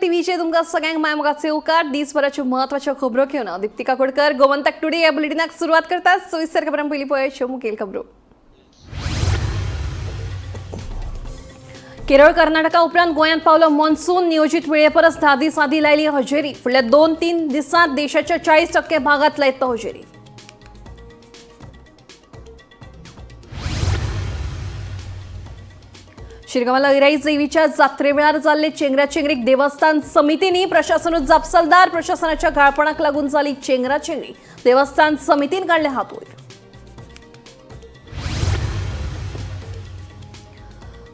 टीव्हीचे तुमकां सगळ्यांक मायमोगाचे उकार दिसभराच्यो म्हत्वाच्यो खबरो घेवन दीप्ती काकोडकर गोमंतक टुडे ह्या बुलेटिनाक सुरवात करतात. सविस्तर खबरां पयलीं पळोवया मुखेल खबरो. केरळ कर्नाटका उपरांत गोंयांत पावलो मॉन्सून. नियोजित वेळे परस 10 दीस आदी लायली हजेरी. फुडल्या 2-3 दिसांत देशाच्या 40% भागात लायता हजेरी. शिरगांवा लयराई देवीच्या जात्रे वेळार जाल्ले चेंगराचेंगरीक देवस्थान समितींनी प्रशासनूच जापसालदार. प्रशासनाच्या गाळपणाक लागून जाली चेंगराचेंगरी. देवस्थान समितीन काढले हात वयर.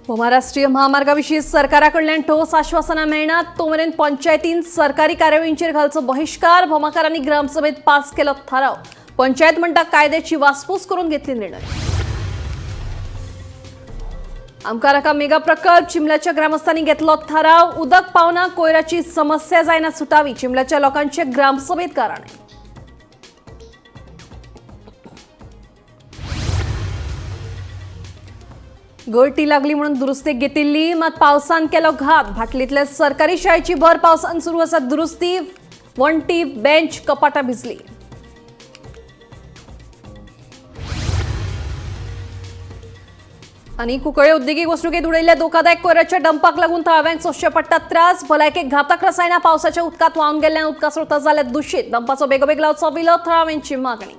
महाराष्ट्रीय महामार्गाविशीं सरकाराकडल्यान ठोस आश्वासनां मेळनात. तो मेरेन पंचायतीन सरकारी कार्यावळींचेर घालचो बहिष्कार. भोमाकारांनी ग्रामसभेत पास केलो थाराव. पंचायत म्हणटा कायद्याची वासपूस करून घेतली निर्णय. आमकाराका मेगा प्रकल्प. चिंबल्याच्या ग्रामस्थांनी घेतलो थाराव. उदक पावना, कोयराची समस्या जायना सुटावी. चिंबल्याच्या लोकांचे ग्रामसभेत गाराणे. गळटी लागली म्हणून दुरुस्तेक घेतिल्ली, मात पावसान केलो घात. भाटलीतल्या सरकारी शाळेची भर पावसान सुरू आसा दुरुस्ती. वणटी, बेंच, कपाटां भिजली. आणि कुंकळे उद्देगीक वसणुकेत उडयल्ल्या धोकादायक कोयराच्या डंपाक लागून थळाव्यांक सोंसचे पडटात त्रास. भलायकेक घातक रसायनां पावसाच्या उदकांत व्हांवन गेल्ल्यान उदका स्रोत जाल्यात दुशीत. डंपाचो बेगोबेग लावचो विलो. थळाव्यांची मागणी.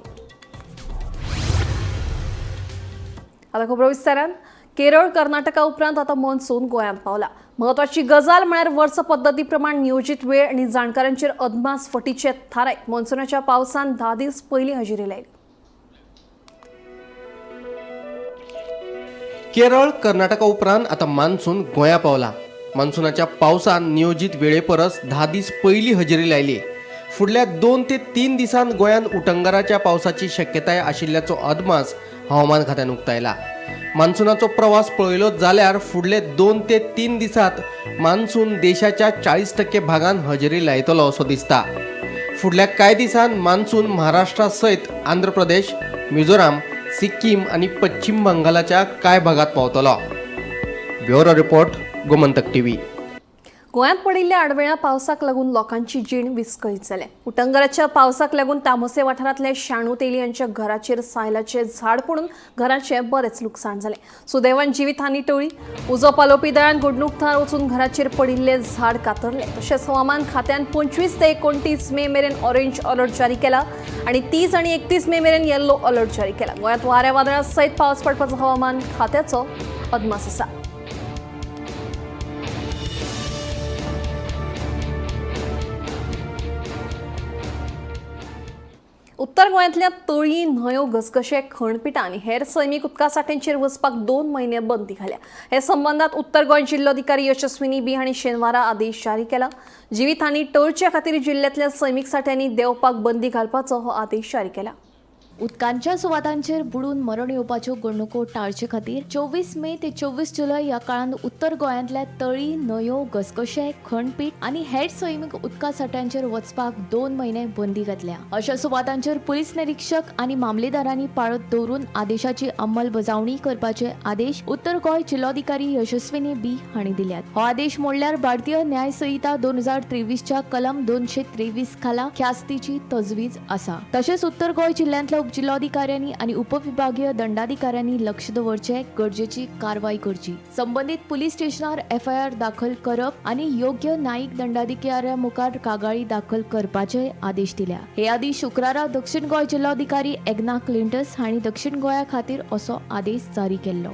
आता खबरो विस्तारान. केरळ कर्नाटका उपरांत आता मॉन्सून गोंयांत पावला. महत्वाची गजाल म्हळ्यार वर्स पद्दती प्रमाण नियोजित वेळ आनी जाणकारांचेर अदमास फटीचे थारायत. मॉन्सूनाच्या पावसान 10 दीस पयलीं हजेरी लायली. केरळ कर्नाटका उपरांत आता मान्सून गोंया पावला. मान्सूनाच्या पावसान नियोजित वेळे परस 10 दीस पयलीं हजेरी लायली. फुडल्या 2 ते 3 दिसांत गोंयांत उटंगराच्या पावसाची शक्यताय आशिल्ल्याचो अदमास हवामान खात्यान उक्तायला. मान्सूनाचो प्रवास पळयलो जाल्यार फुडले 2 ते 3 दिसांत मान्सून देशाच्या 40% भागांत हजेरी लायतलो असो दिसता. फुडल्या कांय दिसांत मान्सून महाराष्ट्रा सयत आंध्र प्रदेश, मिझोराम, सिक्कीम आणि पश्चिम बंगालाच्या कांय भागात पावतलो. Bureau report, Gomantak TV. गोंयांत पडिल्ल्या आडवेळा पावसाक लागून लोकांची जीण विस्कळीत जाल्या. उटंगराच्या पावसाक लागून तामोसे वाठारांतले शाणू तेली यांच्या घराचेर सायलाचे झाड पडून घराचे बरेच लुकसाण जाले. सुदैवान जिवीतहानी टळ्ळी. उजो पालोवपी दळान घडणूक थळार वचून घराचेर पडिल्ले झाड कातरले. तशेंच हवामान खात्यान 25 ते 29 मे मेरेन ऑरेंज अलर्ट जारी केला आणि 30 आणि 31 मे मेरेन येल्लो अलर्ट जारी केला. गोंयांत वाऱ्या वादळा सयत पावस पडपाचो हवामान खात्याचो अदमास आसा. उत्तर गोंयांतल्या तळी, न्हंयो, घसघशे, खणपिटां आनी हेर सैमीक उदका साठ्यांचेर वचपाक 2 म्हयने बंदी घाल्या. हे संबंदात उत्तर गोंय जिल्लोधिकारी यशस्विनी बी हांणी शेनवारा आदेश जारी केला. जिवीतहानी टळचे खातीर जिल्ल्यांतल्या सैमीक साठ्यांनी देंवपाक बंदी घालपाचो हो आदेश जारी केला. उदकांच्या सुवातांचेर बुडून मरण येवपाच्यो घडणुको टाळचे खातीर 24 मे ते 24 जुलय ह्या काळांत उत्तर गोंयांतल्या तळी, न्हंयो, घसघशे, खणपीट आनी हेर सैमीक उदका साठ्यांचेर वचपाक 2 म्हयने बंदी घातल्या. अशा सुवातांचेर पुलीस निरीक्षक आनी मामलेदारांनी पाळत दवरून आदेशाची अंमलबजावणी करपाचे आदेश उत्तर गोंय जिल्लोधिकारी यशस्विनी बी हांणी दिल्यात. हो आदेश मोडल्यार भारतीय न्याय संहिता 2023च्या कलम 223 खाला ख्यास्तीची तजवीज आसा. तशेंच उत्तर गोंय जिल्ल्यांतल्या जिल्लोधिकाऱ्यांनी आणि उपविभागीय दंडाधिकाऱ्यांनी लक्ष दवरचे, गरजेची कारवाई करची. संबंधित पुलीस स्टेशनार FIR दाखल करप आणि योग्य न्यायिक दंडाधिकाऱ्या मुखार कागाळी दाखल करपाचे आदेश दिल्या. हे आदी शुक्रारा दक्षिण गोंय जिल्लोधिकारी एग्ना क्लिंटस हांणी दक्षिण गोंया खातीर असो आदेश जारी केल्लो.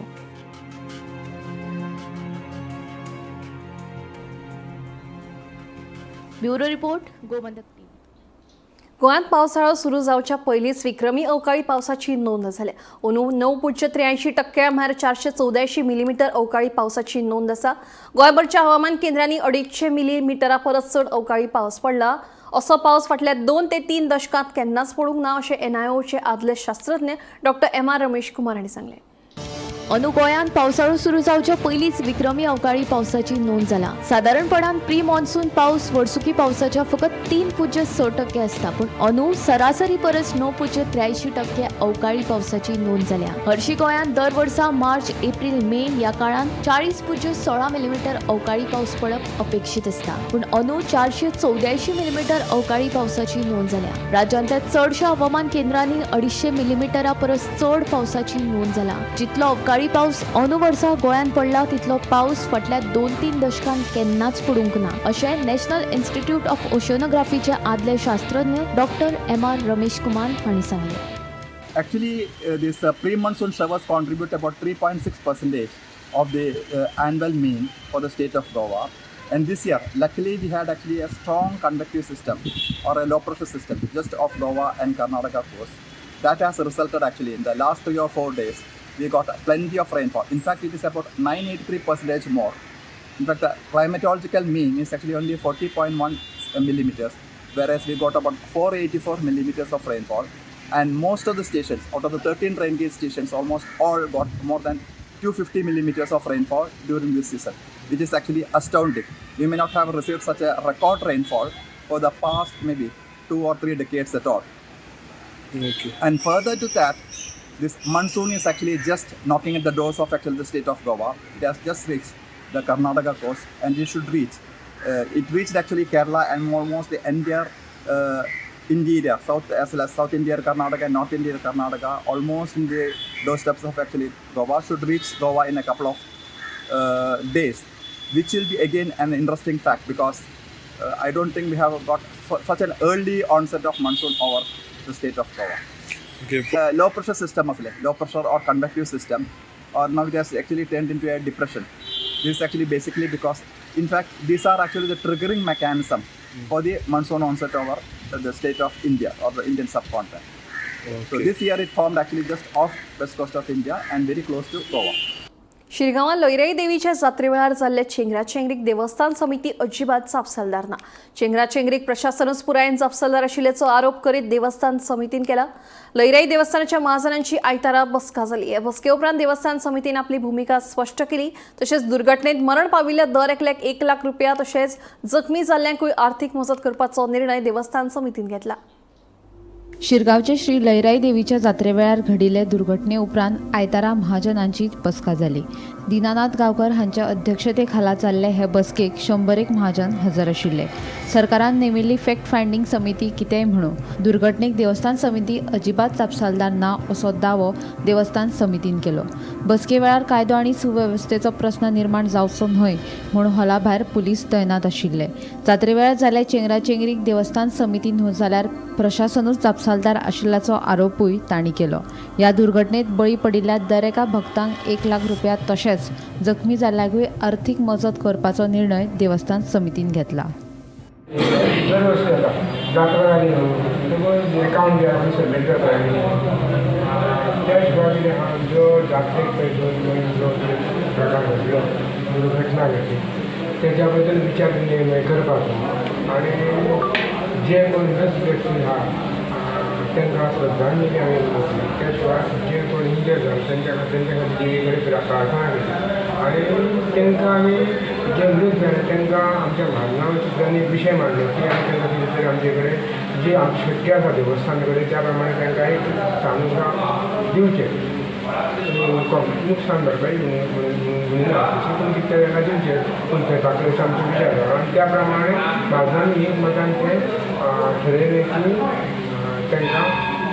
Bureau report, Gomantak. गोंयांत पावसाळो सुरू जावच्या पयलींच विक्रमी अवकाळी पावसाची नोंद जाल्या. अंदू 9.83% म्हळ्यार 484 मिलीमीटर अवकाळी पावसाची नोंद आसा. गोंयभरच्या हवामान केंद्रांनी 250 मिलीमीटरा परस चड अवकाळी पावस पडला. असो पावस फाटल्या 2 ते 3 दशकांत केन्नाच पडूंक ना अशें NIOचे आदले शास्त्रज्ञ डॉ. MR रमेश कुमार हांणी सांगलें. अंदू गोंयांत पावसाळो सुरू जावच्या पयलींच विक्रमी अवकाळी पावसाची नोंद जाला. सादारणपणान प्री मॉन्सून पावस वर्सुकी पावसाच्या फकत 3.6% आसता, पूण अंदू सरासरी परस 9.83% अवकाळी पावसाची नोंद जाल्या. हरशी गोंयांत दर वर्सा मार्च, एप्रिल, मे या काळात 40.16 मिलीमीटर अवकाळी पावस पडप अपेक्षित आसता, पूण अंदू 484 मिलीमीटर अवकाळी पावसाची नोंद जाल्या. राज्यांतल्या चडशा हवामान केंद्रांनी 250 मिलीमीटरा परस चड पावसाची नोंद जाला. जितलो अवकाळी पावस अंदू वर्सा गोंयांत पडला तितलो पावस फाटल्या 2-3 दशकांत केन्नाच पडूंक ना, अशें नॅशनल इन्स्टिट्यूट ऑफ ओशनोग्राफीचे आदले शास्त्रज्ञ डॉक्टर M.R. रमेश कुमार हांणी सांगलें. Actually, this pre-monsoon showers contribute about 3.6% of the annual mean for the state of Goa. And this year, luckily, we had actually a strong convective system or a low pressure system just off Goa and Karnataka coast. That has resulted actually in the last 3 or 4 days, we got plenty of rainfall. In fact, it is about 983% more. In fact, the climatological mean is actually only 40.1 millimeters, whereas we got about 484 millimeters of rainfall. And most of the stations, out of the 13 rain gauge stations, almost all got more than 250 millimeters of rainfall during this season, which is actually astounding. We may not have received such a record rainfall for the past maybe 2 or 3 decades at all. Okay. And further to that, this monsoon is actually just knocking at the doors of actually the state of Goa. It has just reached the Karnataka coast, and it should reach. It reached actually Kerala and almost the entire interior, south as well as South India, Karnataka, and North India, Karnataka, almost in the doorsteps of actually Goa. Should reach Goa in a couple of days, which will be again an interesting fact because I don't think we have got such an early onset of monsoon over the state of Goa. Okay. Low pressure system of low pressure or convective system, or now it has actually turned into a depression. This is actually basically because, in fact, these are actually the triggering mechanism for the monsoon onset over the state of India or the Indian subcontinent. So this year it formed actually just off west coast of India and very close to Goa. शिरगांवां Lairai देवीच्या जात्रेवेळार जाल्ले चेंगराचेंगरीक देवस्थान समिती अजिबात जापसालदार ना. चेंगराचेंगरीक प्रशासनच पुरायेन जापसालदार आशिल्ल्याचो आरोप करीत देवस्थान समितीन केला. लयराई देवस्थानाच्या महाजनांची आयतारा बसका जाली. हे बसके उपरांत देवस्थान समितीन आपली भूमिका स्पश्ट केली. तशेंच दुर्घटनेत मरण पाविल्ल्या दर एकल्याक 1 लाख रुपया तशेंच जखमी जाल्ल्यांकूय आर्थीक मजत करपाचो निर्णय देवस्थान समितीन घेतला. शिरगांवचे श्री लयराई देवीच्या जात्रेवेळार घडिल्ले दुर्घटने उपरांत आयतारा महाजनांची बसका जाली. दिनानाथ गांवकर हांच्या अध्यक्षते खाला जाल्ले हे बसकेक 101 महाजन हजर आशिल्ले. सरकारान नेमिल्ली फॅक्ट फायंडींग समिती कितेंय म्हणू, दुर्घटनेक देवस्थान समिती अजिबात जापसालदार ना असो दावो देवस्थान समितीन केलो. बसके वेळार कायदो आनी सुवेवस्थेचो प्रस्न निर्माण जावचो न्हय म्हूण हॉला भायर पुलीस तैनात आशिल्ले. जात्रेवेळार जाल्ले चेंगराचेंगरीक देवस्थान समिती न्हू जाल्यार प्रशासनूच जापसालदार आशिल्ल्याचो आरोपूय तांणी केलो. ह्या दुर्घटनेत बळी पडिल्ल्या दर एका भक्तांक 1 लाख रुपया तशेंच जखमी जाल्ल्यांकूय आर्थीक मजत करपाचो निर्णय देवस्थान समितीन घेतला. दरवर्षी जाता जात्रा जाली न्हू एकावंट जे आमी सबमीट करता त्या हिशोबान जो जात्रेक जो प्रकार घडलो दुर्घटना घडली तेच्या बद्दल विचार करपाचो आनी जे कोण इन्वेस्टिगेशन आहा तांकां श्रद्धांजली आमी दिली. त्या शिवाय जे कोण इंजर जाले तांच्या खातीर देवी कडेन प्रार्थना केली आनी तांकां आमी जे मृत जाले तांकां आमच्या महाजनांनी विशय मांडलो की आमी तांकां कितें तरी आमचे कडेन जी शक्य आसा देवस्थाना कडेन त्या प्रमाणे तांकां एक सानुग्रह दिवचें. नुकसान भरपाई म्हणून पूण कितें तांकां दिवचें पूण ताका आमचो विचार जालो आनी त्या प्रमाणे महाजनांनी एक मतान तें ठरयलें की तांकां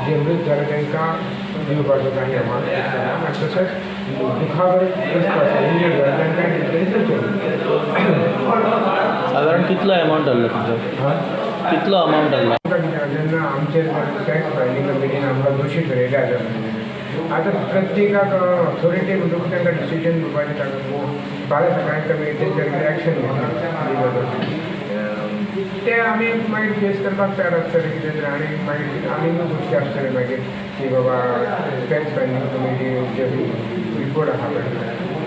जे मृत जाले तांकां दिवपाचो कांय अमावंट आनी तशेंच दुखाग्रस्त आसा इंजर्ड जाले तांकां कितें तरी दिवचें. साधारण कितलो अमावंट जाल्लो तुजो? कितलो अमावंट जाल्लो? जेन्ना आमचे टॅक्स फायलिंग कमिटीन आमकां दोशी ठरयल्या आतां प्रत्येकाक ऑथॉरिटी म्हणटकूच तांकां डिसिजन घेवपाचें ताका फाल्यां सकाळीं कमी तेंचेर एक्शन घेतली ते आमी मागीर फेस करपाक तयार आसतले कितें तरी आनी मागीर आमी गोश्टी आसतले मागीर की बाबा टॅक्स फायलिंग कमिटी जे रिपोर्ट आसा पळय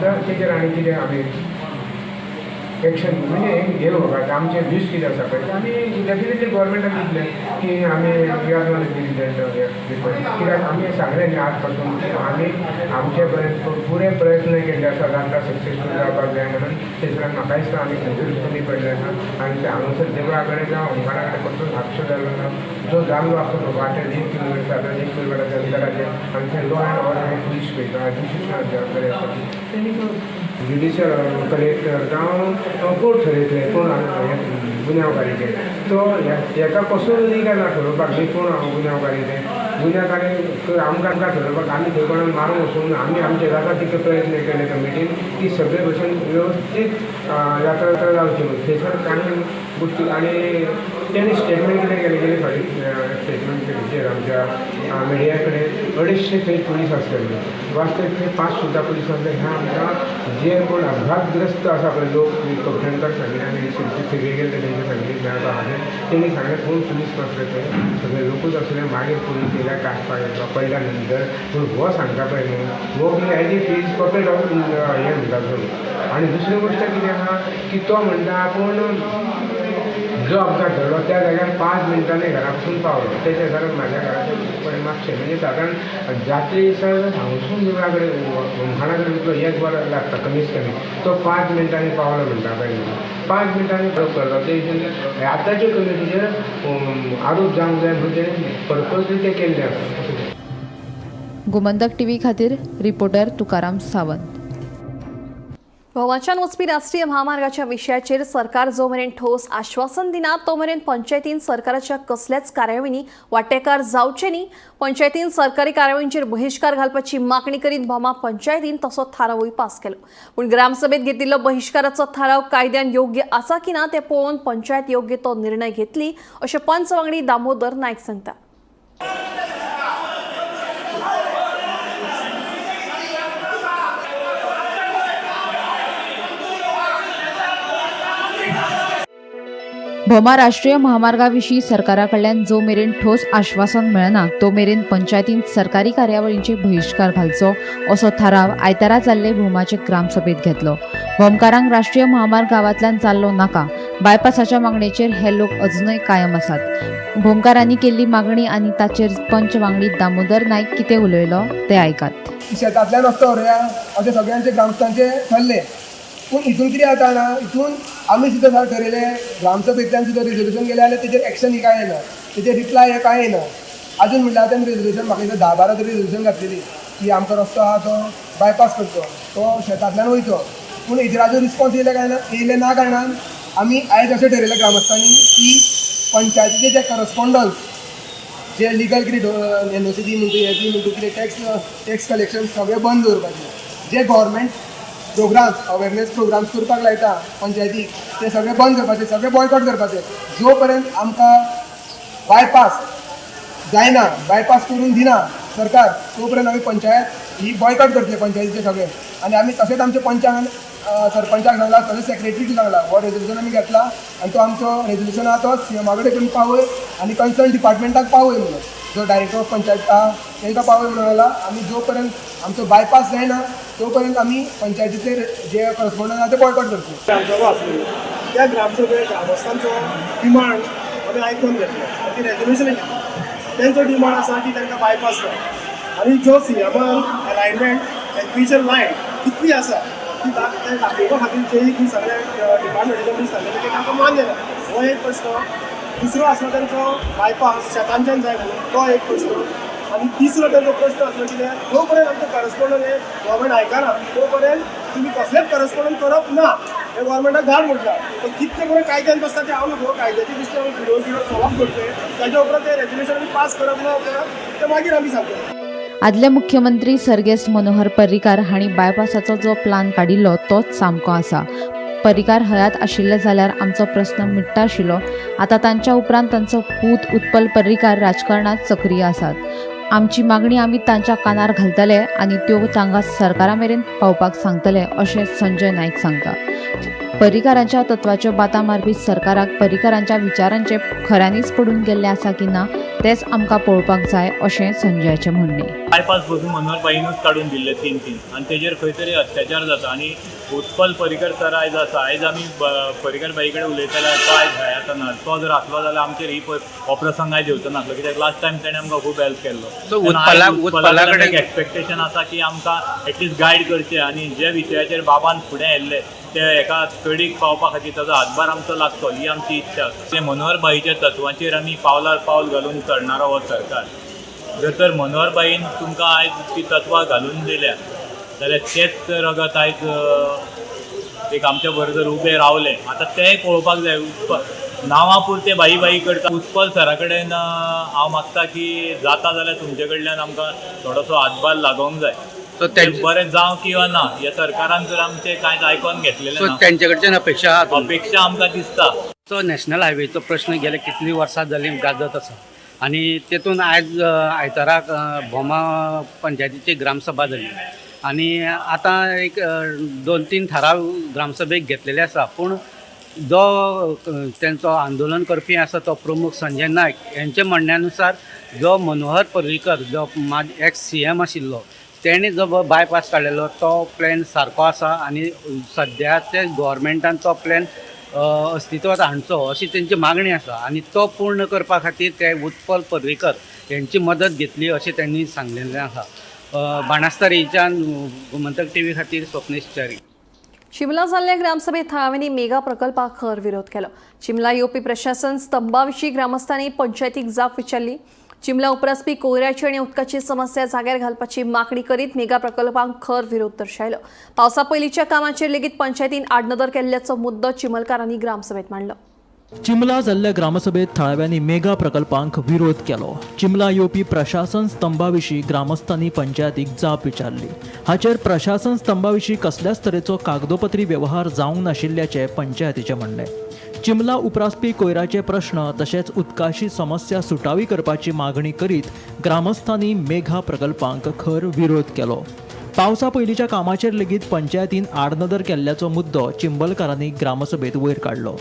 तर तेचेर आनी कितें आमी एक्शन म्हणजे घेवं बाबा आमचें वीस कितें आसा पळय आमी डेफिनेटली गोवोरमेंटाक दितले की आमी वी आर नॉट दिली कित्याक आमी सांगलें न्ही आज पासून की आमी आमचे पुरे प्रयत्न केल्ले आसा जाता सक्सेसफूल जावपाक जाय म्हणून थंयसर म्हाका दिसता आमी खंयतरी कमी पडले आसा आनी ते हांगासर देवळा कडेन जावं ओंकारा कडेन कसलोच हादसो जाल्लो ना जो जाल्लो आसा तो वाटेर 1 किलोमिटर 1 किलोमिटराच्या अंतराचेर आनी थंय लॉ एंड ऑर्डर पुलीस पळयता डिसिशन जबाबदारी आसा तेणी ज्युडिशियल कलेक्टर जावं कोर्ट थरयतले कोण गुन्यांवकारीचे तो हेका कसो लिगल ना ठरोवपाक न्ही कोण गुन्यांवकारीचे गुन्यांवकारी आमकां ठरोवपाक आमी थंय कोणाक मारूंक वचूंक आमी आमचे जाता तितले प्रयत्न केले कमिटीन की सगळे भशेन वेवस्थीत जात्रा जावची थंयसर कांय गोश्टी आनी तेणी स्टेटमेंट कितें केलें गेले फाटी स्टेटमेंट केलीचेर आमच्या मिडिया कडेन 250 थंय पुलीस आसतले वास्तवीक थंय 5 सुद्दां पुलीस आसले हें आमकां जे कोण अपघातग्रस्त आसा पळय लोक कंप्लेंटाक सांगितले आनी सगळे गेले तेंचे सांगितले मेळपा खातीर तेणी सांगलें कोण पुलीस नासले थंय सगळे लोकूच आसले मागीर पुलीस येयल्या काडपाक येतो पडल्या नंतर पूण हो सांगता पळय न्हू हो कितें as if is puppet of हें म्हणटा आनी दुसरी गोश्ट कितें आसा की तो म्हणटा पूण जो अपघात घडलो त्या जाग्यार 5 मिनटांनी घरा पासून पावलो तेच्या घरात म्हाज्या घराचे मातशें म्हणजे सादारण जात्रे दिसा हांगसून देवळा कडेन ओंकारा कडेन वयतलो 1 वर लागता कमीत कमी तो 5 मिनटांनी पावलो म्हणटा पळय 5 मिनटांनी करलो ते आतांचे कमिटीचेर आरोप जावंक जाय म्हणून तेणी पर्पजली ते केल्ले आसा. गोमंतक टीव्ही खातीर रिपोर्टर तुकाराम सावंत. भोमाच्यान वचपी राष्ट्रीय महामार्गाच्या विशयाचेर सरकार जो मेरेन ठोस आश्वासन दिना तो मेरेन पंचायतीन सरकाराच्या कसल्याच कार्यावळींनी वांटेकार जावचे न्ही. पंचायतीन सरकारी कार्यावळींचेर बहिष्कार घालपाची मागणी करीत भोमा पंचायतीन तसो थारावूय पास केलो. पूण ग्रामसभेत घेतिल्लो बहिष्काराचो थाराव कायद्यान योग्य आसा की ना तें पळोवन पंचायत योग्य तो निर्णय घेतली अशें पंच वांगडी दामोदर नायक सांगता. भोमा राष्ट्रीय महामार्गाविशीं सरकारा कडल्यान जो मेरेन ठोस आश्वासन मेळना तो मेरेन पंचायतीन सरकारी कार्यावळींचेर बहिष्कार घालचो असो थाराव आयतारा जाल्ले भोमाचे ग्रामसभेत घेतलो. भोमकारांक राष्ट्रीय महामार्ग गांवांतल्यान चाललो नाका बायपासाच्या मागणेचेर हे लोक अजुनय कायम आसात. भोमकारांनी केल्ली मागणी आनी ताचेर पंच वांगडी दामोदर नायक कितें उलयलो ते आयकात. शेतांतल्यान वचता व्हरुया अशें सगळ्यांचे ग्रामस्थांचे ठरले पूण हितून कितें जाता ना हितून आमी सुद्दां सारकें ठरयलें ग्रामसभेंतल्यान सुद्दां रेजोल्युशन गेलें जाल्यार तेजेर एक्शन कांय येना तेजेर रिप्लाय कांय येना. अजून म्हणल्यार तेणें रेजोल्युशन म्हाका दिसता 10-12 तरी रेजोल्युशन घातलेली की आमचो रस्तो आहा तो बायपास करचो तो शेतांतल्यान वयचो पूण हेजेर अजून रिस्पॉन्स येयले ना कारणान आमी आयज अशें ठरयलें ग्रामस्थांनी की पंचायतीचे जे करस्पॉन्डन्स जे लिगल कितें एनओसी म्हणटू कितें टॅक्स कलेक्शन सगळें बंद दवरपाचें. जे गव्हर्मेंट प्रोग्राम्स अवेरनेस प्रोग्राम्स करपाक लायता पंचायतीक ते सगळे बंद करपाचे सगळे बॉयकॉट करपाचे. जो पर्यंत आमकां बायपास जायना बायपास करून दिना सरकार तो पर्यंत आमी पंचायत ही बॉयकॉट करतले पंचायतीचे सगळे. आनी आमी तशेंच आमच्या पंचांक सरपंचाक सांगला तशेंच सेक्रेटरीक सांगला हो रेजोल्युशन आमी घेतला आनी तो आमचो रेजोल्युशन आहा तो सीएमा कडेन करून पावय आनी कन्सर्न डिपार्टमेंटाक पावय म्हणून जो डायरेक्टर ऑफ पंचायत आहा तांकां पावय म्हणून आयला. आमी जो पर्यंत आमचो बायपास जायना तो पर्यंत आमी पंचायतीचे जे करस्पॉन्डन्स आहा ते बॉयकॉट करतले. ग्रामसभा आसली त्या ग्रामसभेक ग्रामस्थांचो डिमांड आमी आयकून घेतलो ती रेजोल्युशन घेतली. तेंचो डिमांड आसा की तांकां बायपास जाय आनी जो सीएमान अलायनमेंट एंड फ्युचर लायन कितली आसा ती दाखोवपा खातीर ती सगळे डिपार्टमेंटाचे सांगलेले की तांकां मान्य ना. हो एक प्रश्न. दुसरो आसलो तांचो बायपास शेतांच्यान जाय म्हणून तो एक प्रश्न. आनी तिसरो तांचो प्रश्न आसलो कितें जो पर्यंत आमचो करस्पॉन्डंट हे गव्हर्मेंट आयकना तो पर्यंत तुमी कसलेच करस्पॉन्डंट करप ना हे गव्हर्मेंटाक धाड म्हटलां. पण कितले करून कायद्यान बसता ते हांव नको कायद्याची दृश्टी आमी भिडो सॉल्व करतले ताच्या उपरांत ते रेजोल्युशन आमी पास करप ना उपरांत ते मागीर आमी सांगतले. आदले मुख्यमंत्री सर्गेस्त मनोहर पर्रीकार हांणी बायपासाचो जो प्लान काडिल्लो तोच सामको आसा. पर्रीकार हयात आशिल्ले जाल्यार आमचो प्रस्न मिट्टा आशिल्लो. आतां तांच्या उपरांत तांचो पूत उत्पल पर्रीकार राजकारणांत सक्रीय आसात. आमची मागणी आमी तांच्या कानार घालतले आनी त्यो तांकां सरकारा मेरेन पावपाक सांगतले अशें संजय नायक सांगता. पर्रीकारांच्या तत्वाच्यो बातां मारपी सरकाराक पर्रीकारांच्या विचारांचे खऱ्यांनीच पडून गेल्ले आसा की ना तेच आमकां पळोवपाक जाय अशें संजयाचें म्हणणें. बायपास बसून मनोहरबाईनूच काडून दिल्ले 3 आणि तेजेर खंय तरी अत्याचार जाता आनी उत्पल पर्रीकर सर आयज आसा. आयज आमी पर्रीकर बाई कडेन उलयताले, तो आयज हयात ना. तो जर आसलो जाल्यार आमचेर ही हो प्रसंग आयज येवचो नासलो, कित्याक लास्ट टायम ताणें आमकां खूब हेल्प केल्लो. उत्पला कडेन एक्सपेक्टेशन आसा की आमकां एटलिस्ट गायड करचें आनी जे विशयाचेर बाबान फुडें येल्ले ते एका स्टडीक पावपा खातीर ताजो हातभार आमचो लागतो, ही आमची इच्छा आसा. ते मनोहर बाईच्या तत्वांचेर आमी पावलार पावल घालून चडणारो हो सरकार. जर तर मनोहर बाईन तुमकां आयज ती तत्वां घालून दिल्या जाल्यार तेच रगत आयज एक आमच्या बरोबर जर उबे रावले. आतां तेंय पळोवपाक जाय. नांवा पुरते बाई करता. उत्पल सरा कडेन हांव मागता की जाता जाल्यार तुमचे कडल्यान आमकां थोडोसो हातभार लागोंक जाय. सो बरें जावं किंवा ना, ह्या सरकारान जर आमचें कांयच आयकोन घेतलेलें ना, त्यांचे कडच्यान अपेक्षा आमकां दिसता. तो नॅशनल हायवेचो प्रश्न गेले कितली वर्सां जाली गाजत आसा आनी तेतून आयज आयताराक भोमा पंचायतीची ग्रामसभा जाली आनी आतां एक 2-3 थाराव ग्रामसभेक घेतलेले आसा. पूण जो त्यांचो आंदोलन करपी आसा तो प्रमुख संजय नायक यांच्या म्हणण्यानुसार जो मनोहर पर्रीकर जो एक्स CM आशिल्लो तेणी जो बायपास काडलेलो तो प्लॅन सारको आसा आनी सद्या ते गव्हर्मेंटान तो प्लॅन अस्तित्वात हाडचो अशी तेंची मागणी आसा आनी तो पूर्ण करपा खातीर ते उत्पल पर्रीकर यांची मदत घेतली अशें त्यांनी सांगलेलें आसा. बाणास्तारीच्यान गोमंतक TV खातीर स्वप्नेश च्यारी. चिमला जाल्ल्या ग्रामसभेत थळाव्यांनी मेगा प्रकल्पाक खर विरोध केलो. चिमला येवपी प्रशासन स्तंभाविशीं ग्रामस्थांनी पंचायतीक जाप विचारली. चिमला उपरासपी कोयऱ्याची आनी उदकाची समस्या जाग्यार घालपाची मागणी करीत मेगा प्रकल्पांक खर विरोध दर्शायलो. पावसा पयलींच्या कामाचेर लेगीत पंचायतीन आडनदर केल्ल्याचो मुद्दो चिमलकारांनी ग्रामसभेत मांडलो. चिमला जाल्ल्या ग्रामसभेत थळाव्यांनी मेगा प्रकल्पांक विरोध केलो. चिमला येवपी प्रशासन स्तंभाविशीं ग्रामस्थांनी पंचायतीक जाप विचारली. हाचेर प्रशासन स्तंभाविशीं कसल्याच तरेचो कागदोपत्री व्यवहार जावंक नाशिल्ल्याचे पंचायतीचे म्हणणे. चिमला उपरासपी कोयराचे प्रश्न तशेंच उदकाची समस्या सुटावी करपाची मागणी करीत ग्रामस्थांनी मेगा प्रकल्पांक खर विरोध केलो. पावसा पयलींच्या कामाचेर लेगीत पंचायतीन आडनदर केल्ल्याचो मुद्दो चिंबलकारांनी ग्रामसभेत वयर काडलो.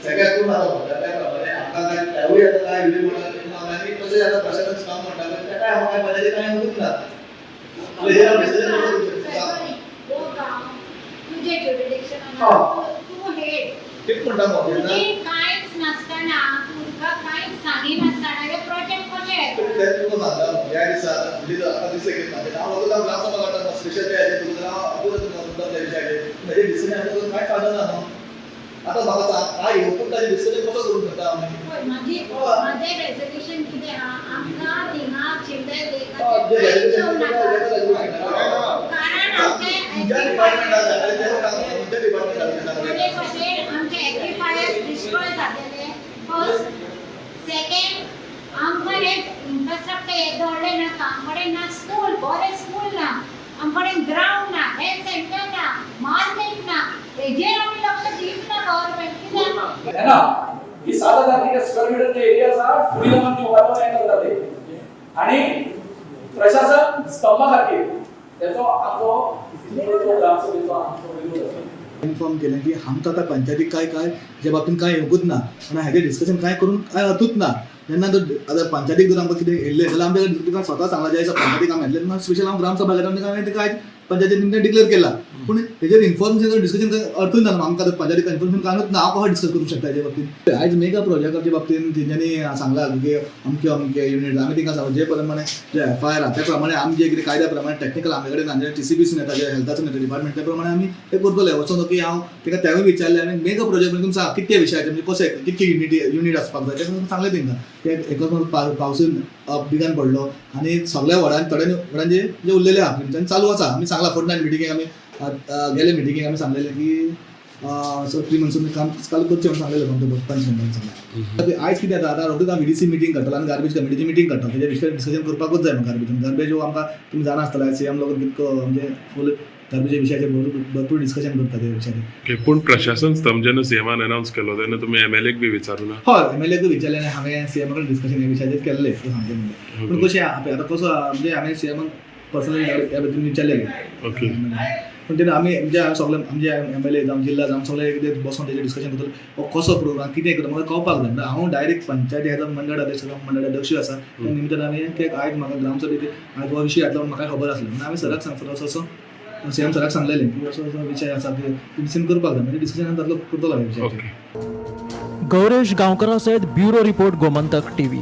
सगळ्यात पूर्ण त्याप्रमाणे आमकां काय त्यावेळी आता काय व्हिडिओ आणि कसे आता प्रशासन काम म्हणतात त्या काय आम्हाला बदलले काय होत ना हे मेसेज तुझे जुरिडिक्शन तू हेड ठीक म्हणता मग काहीच नसताना तुका काहीच सांगी नसताना हे प्रोजेक्ट कसे आहेत ते तुला सांगा या दिवसात म्हणजे आता दिवस घेत नाही नाव होतं ग्रामसभा करतात स्पेशल ते आहे तुझं नाव अगोदर तुमचा विषय म्हणजे दिसून येतो काय फायदा ना आता बाबा काय हुकूमदारी डिस्कशन कसं करू शकता आम्ही माझे रेझोल्यूशन किती आमका दिना चिल्ड्रे कारण आमचे डिपार्टमेंट आहे ते डिपार्टमेंट आहे आमचे ॲग्रीफायर डिस्ट्रॉय झालेले. फर्स्ट सेकंड आमकडे इन्फ्रास्ट्रक्चर येदोडले ना आमकडे ना स्कूल बरे स्कूल ना आमकडे ग्राउंड ना हेल्थ सेंटर ना मार्केट ना हेजेर आमी लक्ष दिवंक ना गव्हर्नमेंट है ना की 7,000 स्क्वेअर मीटरचे एरियाचा फ्रीडम वातावरण करतात आणि प्रशासन स्तंभ खातीर त्याचो आमचो ग्रामसभेचो इन्फॉर्म केलें की आमकां आतां पंचायतीक काय ह्या बाबतींत काय येवंकूच ना आनी हाजेर डिस्कशन काय करून काय जातूच ना. जेन्ना आतां पंचायतीक जर आमकां कितें येयल्लें जाल्यार आमच्या तुका स्वता सांगला जाय पंचायतीक आमी येतले स्पेशल हांव ग्रामसभा घेता आमी काय पंचायतीन डिक्लेअर केला पूण हेजेर इन्फॉर्मेशन डिस्कशन अर्थूच ना. आमकां पंचायतीक इन्फॉर्मेशन कांयच ना. हांव कसो डिस्कस करूंक शकता हेजे बाबतींत. आयज मेगा प्रोजेक्टाच्या बाबतींत तेंच्यांनी सांगला की अमके युनिट आमी तिंका सांगू जे प्रमाणे जे FIR त्या प्रमाणे आमी जे कितें कायद्या प्रमाणे टॅक्निकल आमचे कडेन आमचे TCBसून येता जे हेल्थासून येता डिपार्टमेंट त्या प्रमाणे आमी ते करतले. वचून की हांव तिका त्यावेळी विचारलें आनी मेगा प्रोजेक्ट म्हणजे तुमकां कितके विशयाचे म्हणजे कशे कितके युनिट आसपाक जाय तें सांगलें तिंका. एकच पावसून बिगान पडलो आनी सगळ्या वडांनी थोड्या वडांचे जे उरलेले आहा तेंच्यांनी चालू आसा. आमी सांगला फोर्टनायट मिटिंगेक आमी गेले मिटिंगेक आमी सांगलेलें की प्री मॉन्सून काम चालू करचें म्हणून सांगलेलें पंचायतीन सांगलें. आयज कितें जाता आतां रोखडीच हांव VDC मिटींग करतलो आनी गार्बेज कमिटीची मिटींग करतलो. तेजे विशय डिस्कशन करपाकूच जाय गार्बेज आमकां तुम्ही जाणा आसतले CM लोक कितको म्हणजे फूल गार्बेज विशयाचेर भरपूर डिस्कशन करता त्या विशयाचेर. पूण प्रशासन स्तंभ जेन्ना CMन अनावन्स केलो तेन्ना तुमी MLAक बी विचारूं ना? हय MLAक विचारलें आनी हांवें CM कडेन डिस्कशन ह्या विशयाचेर केल्लें सांगलें म्हणजे. पूण कशें आतां कसो म्हणजे हांवें CM पर्सनली ह्या बद्दल विचारलेलें. ओके. पूण तेन्ना आमी म्हणजे सगळे आमचे MLA जावं जिल्हा जावं सगळे कितें बसून तेजेर डिस्कशन करतलो हो कसो प्रोग्राम कितें करता म्हाका कळपाक जाय. हांव डायरेक्ट पंचायती हेजो मंडळ अध्यक्ष आसा त्या निमित्तान आमी ते आयज म्हाका ग्रामसभेक आयज हो विशय येतलो म्हाका खबर आसलें म्हणून हांवें सराक सांगतलो असो CM सराक सांगलेलें की असो विशय आसा ते डिसिजन करपाक जाय म्हणजे डिसिजन जातलो करतलो हांवें विशय. गौरेश गांवकरा सयत bureau report Gomantak TV.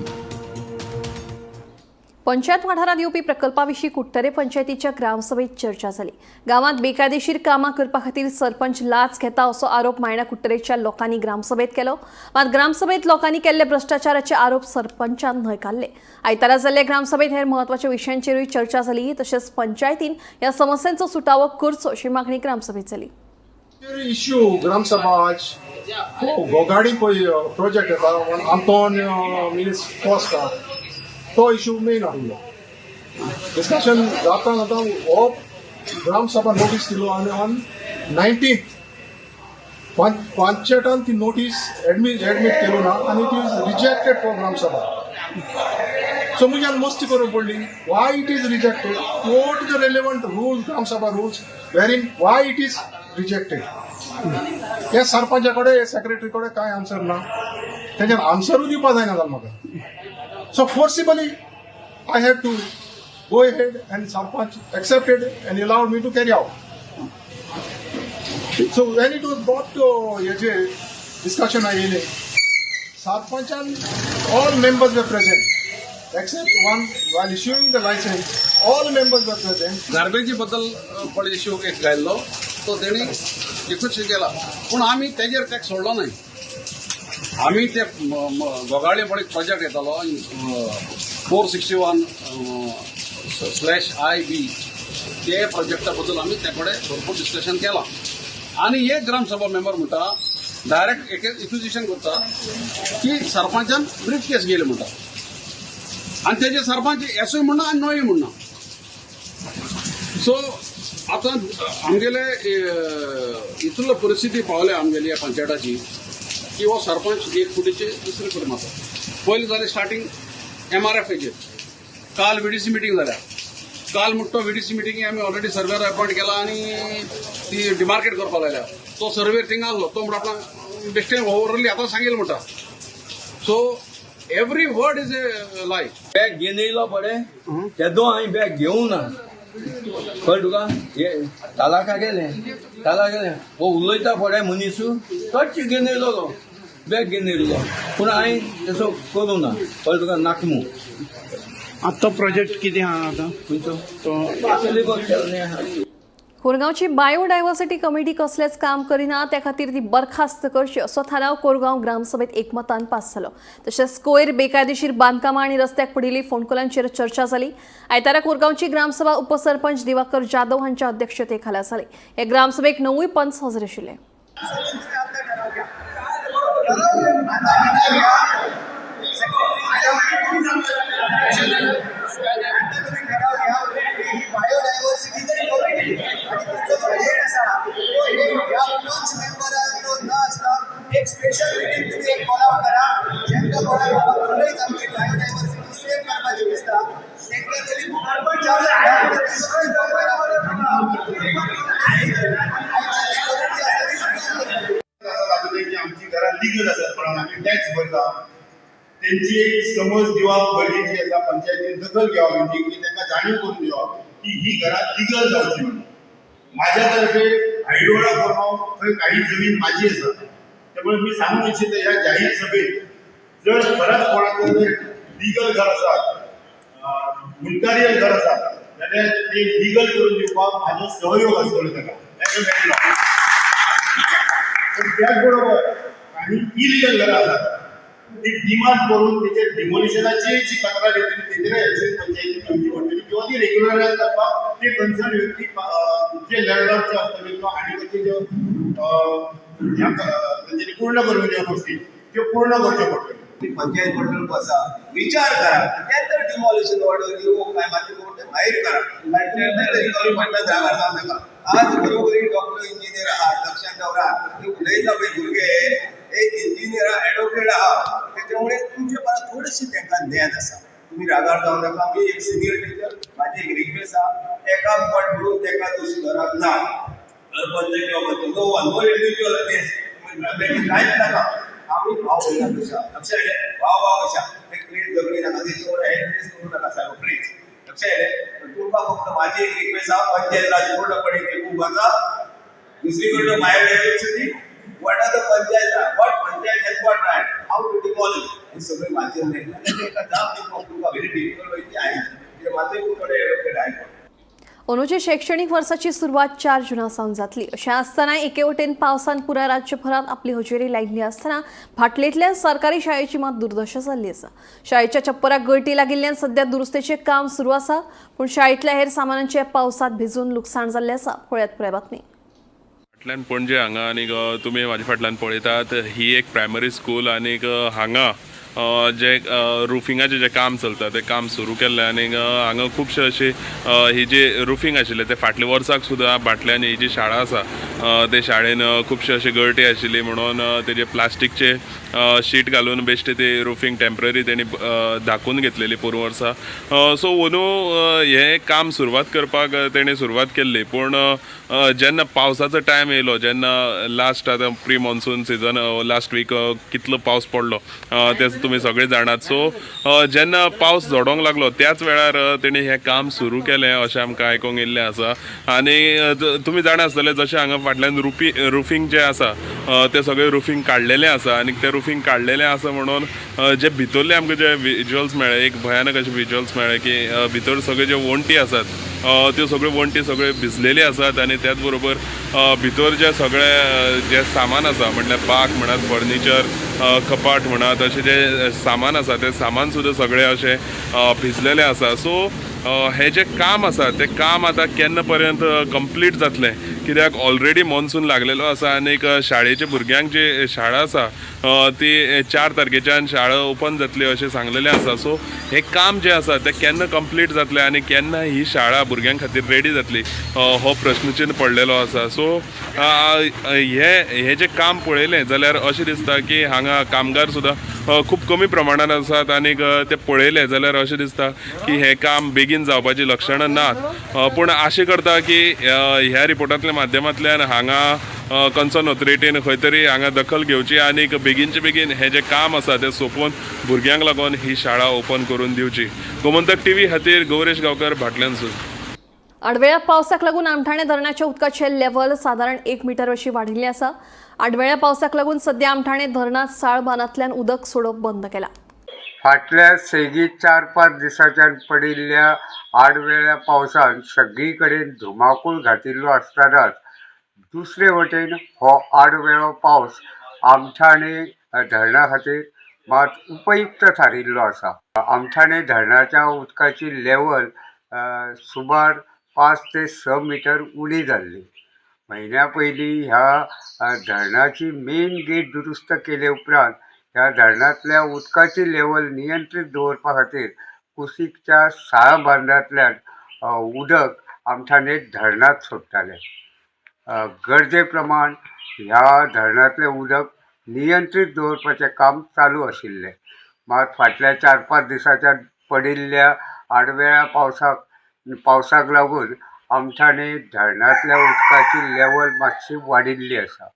Panchayat वाठारात येवपी प्रकल्पाविशीं कुट्टरे पंचायतीच्या ग्रामसभेत चर्चा जाली. गांवांत बेकायदेशीर कामां करपा खातीर सरपंच लाच घेता असो आरोप मायणा कुट्टरेच्या लोकांनी ग्रामसभेत केलो. मात ग्रामसभेत लोकांनी केल्ले भ्रष्टाचाराचे आरोप सरपंचान न्हयकारले. आयतारा जाल्ले ग्रामसभेत हेर म्हत्वाच्या विशयांचेरूय चर्चा जाली. तशेंच पंचायतीन ह्या समस्यांचो सुटावो करचो अशी मागणी ग्रामसभेत जाली. इश्यू ग्रामसभाच गोगाडी प्रोजेक्ट येता आंतोन मिनीस पोस्टा तो इश्यू मेन आहलो. डिस्कशन जाता हो ग्रामसभा नोटीस दिलो आनी ऑन 19th पंचायतान ती नोटीस एडमीट केलो ना आनी it is rejected for Gramsabha. So मुझे मस्ती करप पडली why it is rejected. Quote the relevant rules Gramsabha rules वेरीन वाय इट इज रिजेक्टेड. हे सरपंचा कडेन सेक्रेटरी कडेन कांय आन्सर ना. तेजेर आन्सरूय दिवपा जायना जालें म्हाका. So forcibly, I had to go ahead and Sarpanch accepted and allowed me to carry out. So when it was brought to discussion, Sarpanch and all members were present except one while issuing the license. All members were present. गार्बेजी बद्दल पण issue एक घायल्लो तो तेणी request केला पूण आमी तेजेर तेका सोडलो नाही. आम्ही ते गोगाळे पण एक प्रोजेक्ट येतालो 461/IB ते प्रोजेक्टा बद्दल आम्ही त्या कडेन भरपूर डिस्कशन केला आणि एक ग्रामसभा मेंबर म्हणटा डायरेक्ट एक एक्विजिशन करता की सरपंचान ब्रीफ केस गेले म्हणटा आणि तेजे सरपंच येसोय म्हणना आणि नोय म्हणना. सो आता आमगेले इतलो परिस्थिती पावल्या आमगेली ह्या पंचायताची की हो सरपंच एक फुटीचे दुसरे फुटी मारता. पयलीं जालें स्टार्टींग MRFचेर काल VDC मिटींग जाल्या. काल म्हणटा VDC मिटींग आमी ऑलरेडी सर्वेर अपॉयंट केला आनी ती डिमार्केट करपाक लागल्या. तो सर्वेर थिंग आसलो तो म्हणटा आपणाक बेश्टेन ओवरली आतां सांगेल म्हणटा. So every word is a lie. Bag घेवन येयलो पळय तेदो हांवें बॅग घेवंक ना. कळ्ळें तुका हे तालाका गेलें हो उलयता पळय मनीस तोच घेवन येयलो तो बॅग घेवन येयलो पूण हांवें तसो करूं ना. कळ्ळें तुका नाकमू. आतां तो प्रोजेक्ट कितें आहा आतां खंयचो तो कोरगांवची बायोडायव्हर्सिटी कमिटी कसलेच काम करिना त्या खातीर ती बरखास्त करची असो थाराव कोरगांव ग्रामसभेत एकमतान पास जालो. तशेंच कोयर बेकायदेशीर बांदकामां आनी रस्त्याक पडिल्ली फोंडकुलांचेर चर्चा जाली. आयतारा कोरगांवची ग्रामसभा उपसरपंच दिवाकर जाधव हांच्या अध्यक्षतेखाला जाली. हे ग्रामसभेक 9 पंच हजर आशिल्ले. एक स्पेशल मीटिंग तुम्ही एक बोलाव करा जेंका कोणाक आमची बायोडायव्हर्सिटी सेव्ह करपाची दिसता तेंका तरी आमची घरां लिगल आसात पण आमी टॅक्स भरता तेंची एक समज दिवप गरजेची आसा. पंचायतीन दखल घेवप म्हणजे की तांकां जाणीव करून दिवप की ही घरां लिगल जावची म्हणून. माझ्या तर्फे हायडोळा कोरगांव थंय काही जमीन माझी आसा त्यामुळे मी सांगू इच्छितो ह्या जाहीर सभेत जर खरंच कोणाचं जर लिगल घर आसात गुणकारीय घर आसात जाल्यार ते लिगल करून दिवपाक म्हाजो सहयोग आसतलो ताका. पण त्याच बरोबर काही इलिगल घरां आसात ती डिमांड करून त्याच्या डिमोलिशनाची जी तक्रार येतली तेजेर एक्शन पंचायती घेवची पडटली किंवा ती रेग्युलरायज करपाक ते कन्सर्न व्यक्ती जे लँडलॉर्ड आसतले किंवा आनी खंयचे ज्यो तांच्यानी पूर्ण करून ज्यो गोष्टी त्यो पूर्ण करच्यो पडटल्यो. पंचायत मंडळ बसा विचार करा त्यानंतर डिमॉलिशन ऑर्डर येऊ काय माती करून भायर करा. म्हणटा जागा जाऊ नका. आज बरोबरी डॉक्टर इंजिनियर आहात लक्षात दवरा. उलयता पळय भुरगे एक इंजिनियर एडवोकेट आहात त्याच्यामुळे तुमचे परत थोडीशी तांकां ज्ञान आसा. तुम्ही रागार जाऊ नका. मी एक सिनियर टीचर माझी एक रिक्वेस्ट आहा एका पट म्हणून ताका दोशी धरप ना. पंचायत नो इंडिव्हिज्युअल कांयच नाका आमी भाव भयणा कशा लक्ष येयलें भाव कशा एक प्लेट दगडी नाका तेचे वर हेल्प करूं नाका सारको प्लीज लक्ष येयलें तुमकां फक्त माझी एक रिक्वेस्ट आहा पंचायत राज पूर्णपणे लागू करता दुसरी गोष्ट biodiversity what are the panchayat what panchayat has got right how to demolish हे सगळे माझे नाही एका दाब तुमका व्हेरी डिफिकल्ट होईल आहे ते माझे कुठे एडव्होकेट आहे अंदूचे शैक्षणिक वर्साची सुरवात 4 जुनासावन जातली अशें आसतना एकेवटेन पावसान पुराय राज्यभरात आपली हजेरी लायिल्ली आसतना भाटलेंतल्या सरकारी शाळेची मात दुर्दशा जाल्ली आसा शाळेच्या छप्पराक गळटी लागिल्ल्यान सध्या दुरुस्तेचें काम सुरू आसा पूण शाळेंतल्या हेर सामानांचें पावसात भिजून लुकसाण जाल्लें आसा पळयात पुराय बातमी फाटल्यान पणजे हांगा आनीक तुमी म्हाज्या फाटल्यान पळयतात ही एक प्रायमरी स्कूल आनीक हांगा जे रुफिंगाचें जें काम चलता तें काम सुरू केल्लें आनीक हांगा खुबशे अशे ही जी रुफींग आशिल्लें तें फाटल्या वर्साक सुद्दां भाटल्यान ही जी शाळा आसा ते शाळेन खुबशे अशे गळटी आशिल्ली म्हणून तेजे प्लास्टीकचे शीट घालून बेश्टे ती रुफींग टेम्पररी तेणी धाकून घेतलेली पोरू वर्सा सो अंदू हें काम सुरवात करपाक तेणी सुरवात केल्ली पूण जेन्ना पावसाचो टायम येयलो जेन्ना लास्ट आतां pre monsoon season last week कितलो पावस पडलो तें तुमी सगळे जाणात सो जेन्ना पावस झोडोंक लागलो त्याच वेळार तेणी हें काम सुरू केलें अशें आमकां आयकूंक येयल्लें आसा आनी तुमी जाणा आसतले जशें हांगा फाटल्यान रुफींग जें आसा तें सगळें रुफींग काडलेलें आसा आनी तें रुफींग काडलेलें आसा म्हणून जे भितरले आमकां जे विज्युअल्स मेळ्ळे एक भयानक अशे विज्युअल्स मेळ्ळे की भितर सगळे जे वणटी आसात त्यो सगळ्यो वणटी सगळे भिजलेले आसात आनी त्याच बरोबर भितर जे सगळे जे सामान आसा म्हटल्यार बाक म्हणात फर्निचर कपाट म्हणात अशें जे सामान आसा तें सामान सुद्दां सगळें अशें भिजलेलें आसा सो हें जें काम आसा तें काम आतां केन्ना पर्यंत कंप्लीट जातलें कित्याक ऑलरेडी मॉन्सून लागलेलो आसा आनीक शाळेच्या भुरग्यांक जी शाळा आसा ती 4 तारखेच्यान शाळा ओपन जातली अशें सांगलेलें आसा सो हें काम जें आसा तें केन्ना कंप्लीट जातलें आनी केन्ना ही शाळा भुरग्यां खातीर रेडी जातली हो प्रश्नचिन्ह पडलेलो आसा सो हें जें काम पळयलें जाल्यार अशें दिसता की हांगा कामगार सुद्दां खूब कमी प्रमाणान आसात आनीक ते पळयलें जाल्यार अशें दिसता की हें काम बेगीन जावपाची लक्षणां नात पूण आशा करता की ह्या रिपोर्टांतल्या माध्यमांतल्यान हांगा कन्सर्न ऑथॉरिटीन खंय तरी हांगा दखल घेवची आनीक बेगीनचे बेगीन हें जें काम आसा तें सोंपोवन भुरग्यांक लागून ही शाळा ओपन करून दिवची गोमंतक टीव्ही खातीर गौरेश गांवकर भाटल्यानसून आडवेळ्या पावसाक लागून आमठाणे धरणाच्या उदकाचे लेवल साधारण 1 मीटर अशी वाढिल्ली आसा आडवेळ्या पावसाक लागून सध्या आमठाणे धरणात साळबांदांतल्यान उदक सोडप बंद केला फाटल्या सेगीत 4-5 दिसांच्यान पडिल्ल्या आडवेळ्या पावसान सगळी कडेन धुमाकूळ घातिल्लो आसतनाच दुसरे वटेन हो आडवेळो पावस आमठाणे धरणा खातीर मात उपयुक्त थारिल्लो आसा आमठाणे धरणाच्या उदकाची लेवल सुमार 5 ते 6 मीटर उणी जाल्ली म्हयन्या पयलीं ह्या धरणाची मेन गेट दुरुस्त केले उपरांत ह्या धरणांतल्या उदकाची लेवल नियंत्रीत दवरपा खातीर कुशीकच्या साळबांदांतल्यान उदक आमठाणे धरणांत सोडटाले गरजे प्रमाण ह्या धरणांतलें उदक नियंत्रीत दवरपाचें काम चालू आशिल्लें मात फाटल्या 4-5 दिसांच्यान पडिल्ल्या आडवेळ्या पावसाक लागून आमठाणे धरणांतल्या उदकाची लेवल मातशी वाडिल्ली आसा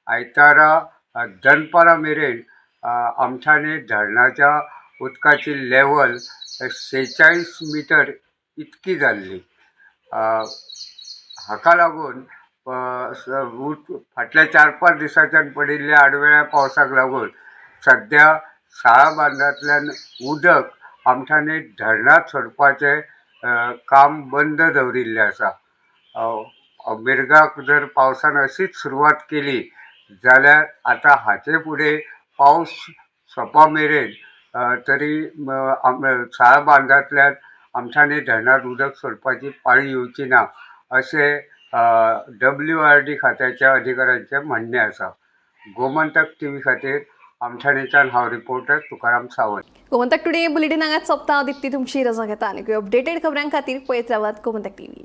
आयतारा दनपारा मेरेन आमठाणे धरणाच्या उदकाची लेवल 46 मीटर इतकी जाल्ली हाका लागून फाटल्या 4-5 दिसांच्यान पडिल्ल्या आडवेळ्या पावसाक लागून सद्या साळबांदांतल्यान उदक आमठाणे धरणांत सोडपाचें काम बंद दवरिल्लें आसा मिरगाक जर पावसान अशीच सुरवात केली जाल्यार आतां हाचे फुडें पावस सोंपा मेरेन तरी साळबांदांतल्यान आमठाणे धरणांत उदक सोडपाची पाळी येवची ना अशें WRD खात्याच्या अधिकाऱ्यांचें म्हणणें आसा गोमंतक टीव्ही खातीर आमठाणेच्यान हांव reporter Tukaram Sawant Gomantak today bulletin हांगाच सोंपता दिप्ती तुमची रजा घेता आनी अपडेटेड खबरां खातीर पळयत रावात गोमंतक टीव्ही